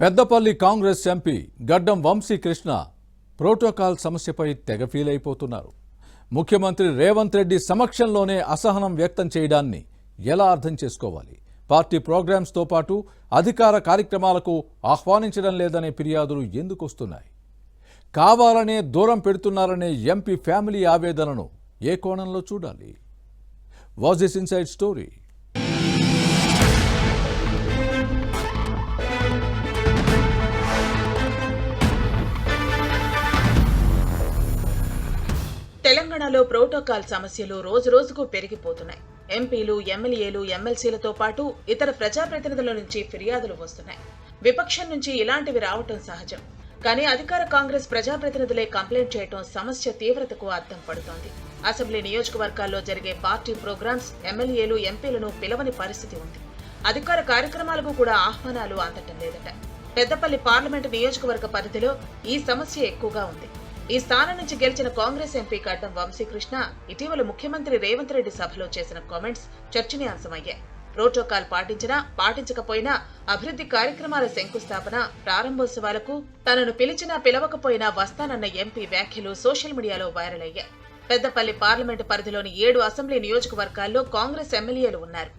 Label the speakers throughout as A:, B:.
A: Peddapalli Congress MP గడ్డం Vamsikrishna protocol సమస్యపై తెగ ఫీల్ అయిపోతున్నారు. ముఖ్యమంత్రి రేవంత్ రెడ్డి సమక్షంలోనే అసహనం వ్యక్తం చేయడాన్ని ఎలా అర్థం చేసుకోవాలి? పార్టీ ప్రోగ్రామ్స్తో పాటు అధికార కార్యక్రమాలకు ఆహ్వానించడం లేదనే ఫిర్యాదులు ఎందుకు వస్తున్నాయి? కావాలనే దూరం పెడుతున్నారనే ఎంపీ ఫ్యామిలీ ఆవేదనను ఏ కోణంలో చూడాలి? Was this inside story?
B: తెలంగాణలో ప్రోటోకాల్ సమస్యలు రోజురోజుకు పెరిగిపోతున్నాయి. ఎంపీలు, ఎమ్మెల్యేలు, ఎమ్మెల్సీలతో పాటు ఇతర ప్రజాప్రతినిధుల నుంచి ఫిర్యాదులు వస్తున్నాయి. విపక్షం నుంచి ఇలాంటివి రావటం సహజం. కానీ అధికార కాంగ్రెస్ ప్రజాప్రతినిధులే కంప్లైంట్ చేయటం సమస్య తీవ్రతకు అద్దం పడుతోంది. అసెంబ్లీ నియోజకవర్గాల్లో జరిగే పార్టీ ప్రోగ్రామ్స్ ఎమ్మెల్యేలు, ఎంపీలను పిలవని పరిస్థితి ఉంది. అధికార కార్యక్రమాలకు కూడా ఆహ్వానాలు అందటం లేదట. పెద్దపల్లి పార్లమెంటు నియోజకవర్గ పరిధిలో ఈ సమస్య ఎక్కువగా ఉంది. ఈ స్థానం నుంచి గెలిచిన కాంగ్రెస్ ఎంపీ గడ్డం వంశీకృష్ణ ఇటీవల ముఖ్యమంత్రి రేవంత్ రెడ్డి సభలో చేసిన కామెంట్స్ చర్చనీయాంశమయ్యాయి. ప్రోటోకాల్ పాటించినా పాటించకపోయినా అభివృద్ధి కార్యక్రమాల శంకుస్థాపన, ప్రారంభోత్సవాలకు తనను పిలిచినా పిలవకపోయినా వస్తానన్న ఎంపీ వ్యాఖ్యలు సోషల్ మీడియాలో వైరల్ అయ్యాయి. పెద్దపల్లి పార్లమెంటు పరిధిలోని 7 అసెంబ్లీ నియోజకవర్గాల్లో కాంగ్రెస్ ఎమ్మెల్యేలు ఉన్నారు.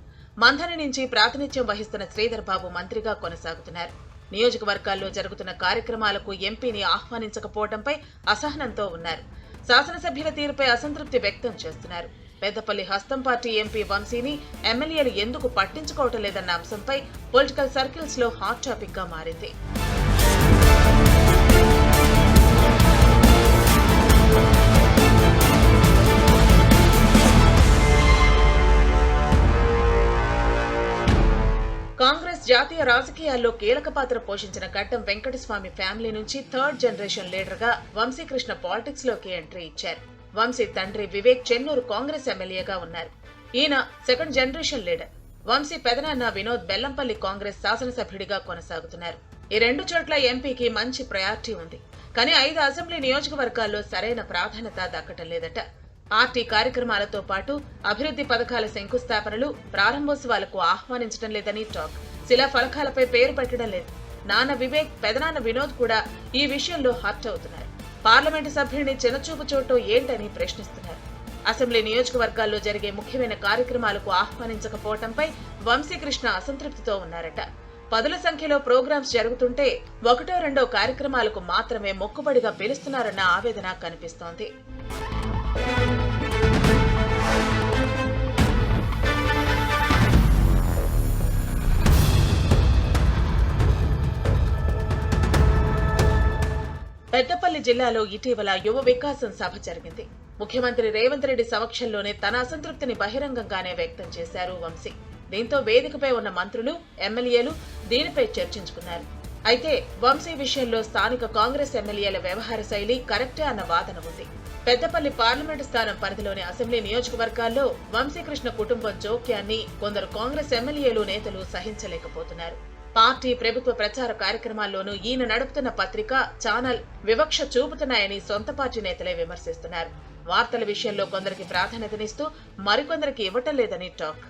B: మంథని నుంచి ప్రాతినిధ్యం వహిస్తున్న శ్రీధర్ బాబు మంత్రిగా కొనసాగుతున్నారు. నియోజకవర్గాల్లో జరుగుతున్న కార్యక్రమాలకు ఎంపీని ఆహ్వానించకపోవడంపై అసహనంతో ఉన్నారు. శాసనసభ్యుల తీరుపై అసంతృప్తి వ్యక్తం చేస్తున్నారు. పెద్దపల్లి హస్తం పార్టీ ఎంపీ వంశీని ఎమ్మెల్యేలు ఎందుకు పట్టించుకోవటం లేదన్న అంశంపై పొలిటికల్ సర్కిల్స్ లో హాట్ టాపిక్ గా మారింది. కాంగ్రెస్ జాతీయ రాజకీయాల్లో కీలక పాత్ర పోషించిన గడ్డం వెంకటస్వామి ఫ్యామిలీ నుంచి 3rd జనరేషన్ లీడర్ గా వంశీకృష్ణ పాలిటిక్స్ లోకి ఎంట్రీ ఇచ్చారు. వంశీ తండ్రి వివేక్ చెన్నూరు కాంగ్రెస్ ఎమ్మెల్యేగా ఉన్నారు. ఈయన 2nd జనరేషన్ లీడర్. వంశీ పెదనాన్న వినోద్ బెల్లంపల్లి కాంగ్రెస్ శాసనసభ్యుడిగా కొనసాగుతున్నారు. ఈ 2 చోట్ల ఎంపీకి మంచి ప్రయారిటీ ఉంది. కానీ 5 అసెంబ్లీ నియోజకవర్గాల్లో సరైన ప్రాధాన్యత దక్కటం లేదట. పార్టీ కార్యక్రమాలతో పాటు అభివృద్ధి పథకాల శంకుస్థాపనలు, ప్రారంభోత్సవాలకు ఆహ్వానించడం లేదని టాక్. శిలా ఫలకాలపై పేరు పెట్టడం లేదు. నాన్న వివేక్, పెదనాన్న వినోద్ కూడా ఈ విషయంలో హర్ట్ అవుతున్నారు. పార్లమెంటు సభ్యుడిని చిన్నచూపు చూడటం ఏంటని ప్రశ్నిస్తున్నారు. అసెంబ్లీ నియోజకవర్గాల్లో జరిగే ముఖ్యమైన కార్యక్రమాలకు ఆహ్వానించకపోవడంపై వంశీకృష్ణ అసంతృప్తితో ఉన్నారట. 10ల సంఖ్యలో ప్రోగ్రామ్స్ జరుగుతుంటే 1-2 కార్యక్రమాలకు మాత్రమే మొక్కుబడిగా పిలుస్తున్నారన్న ఆవేదన కనిపిస్తోంది. పెద్దపల్లి జిల్లాలో ఇటీవల యువ వికాసం సభ జరిగింది. ముఖ్యమంత్రి రేవంత్ రెడ్డి సమక్షంలోనే తన అసంతృప్తిని బహిరంగంగానే వ్యక్తం చేశారు వంశీ. దీంతో వేదికపై ఉన్న మంత్రులు, ఎమ్మెల్యేలు దీనిపై చర్చించుకున్నారు. అయితే వంశీ విషయంలో స్థానిక కాంగ్రెస్ ఎమ్మెల్యేల వ్యవహార శైలి కరెక్టే అన్న వాదన ఉంది. పెద్దపల్లి పార్లమెంటు స్థానం పరిధిలోని అసెంబ్లీ నియోజకవర్గాల్లో వంశీకృష్ణ కుటుంబం జోక్యాన్ని కొందరు కాంగ్రెస్ ఎమ్మెల్యేలు, నేతలు సహించలేకపోతున్నారు. పార్టీ, ప్రభుత్వ ప్రచార కార్యక్రమాల్లోనూ ఈయన నడుపుతున్న పత్రిక, ఛానల్ వివక్ష చూపుతున్నాయని సొంత పార్టీ నేతలే విమర్శిస్తున్నారు. వార్తల విషయంలో కొందరికి ప్రాధాన్యతనిస్తూ మరికొందరికి ఇవ్వటం లేదని టాక్.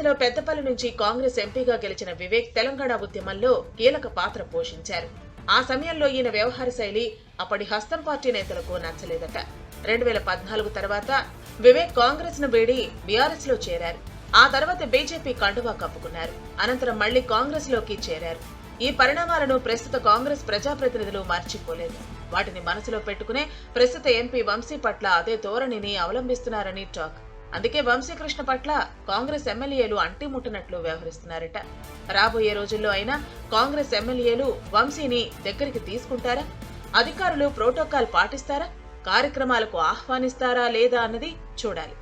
B: లో పెద్దపల్లి నుంచి కాంగ్రెస్ ఎంపీగా గెలిచిన వివేక్ తెలంగాణ ఉద్యమంలో కీలక పాత్ర పోషించారు. ఆ సమయంలో ఈయన వ్యవహార శైలి అప్పటి హస్తం పార్టీ నేతలకు నచ్చలేదట. 2014 తర్వాత వివేక్ కాంగ్రెస్ ను వీడి బీఆర్ఎస్ లో చేరారు. ఆ తర్వాత బీజేపీ కండువా కప్పుకున్నారు. అనంతరం మళ్లీ కాంగ్రెస్ లోకి చేరారు. ఈ పరిణామాలను ప్రస్తుత కాంగ్రెస్ ప్రజాప్రతినిధులు మర్చిపోలేదు. వాటిని మనసులో పెట్టుకునే ప్రస్తుత ఎంపీ వంశీ పట్ల అదే ధోరణిని అవలంబిస్తున్నారని టాక్. అందుకే వంశీకృష్ణ పట్ల కాంగ్రెస్ ఎమ్మెల్యేలు అంటిముట్టనట్లు వ్యవహరిస్తున్నారట. రాబోయే రోజుల్లో అయినా కాంగ్రెస్ ఎమ్మెల్యేలు వంశీని దగ్గరికి తీసుకుంటారా? అధికారులు ప్రోటోకాల్ పాటిస్తారా? కార్యక్రమాలకు ఆహ్వానిస్తారా లేదా అన్నది చూడాలి.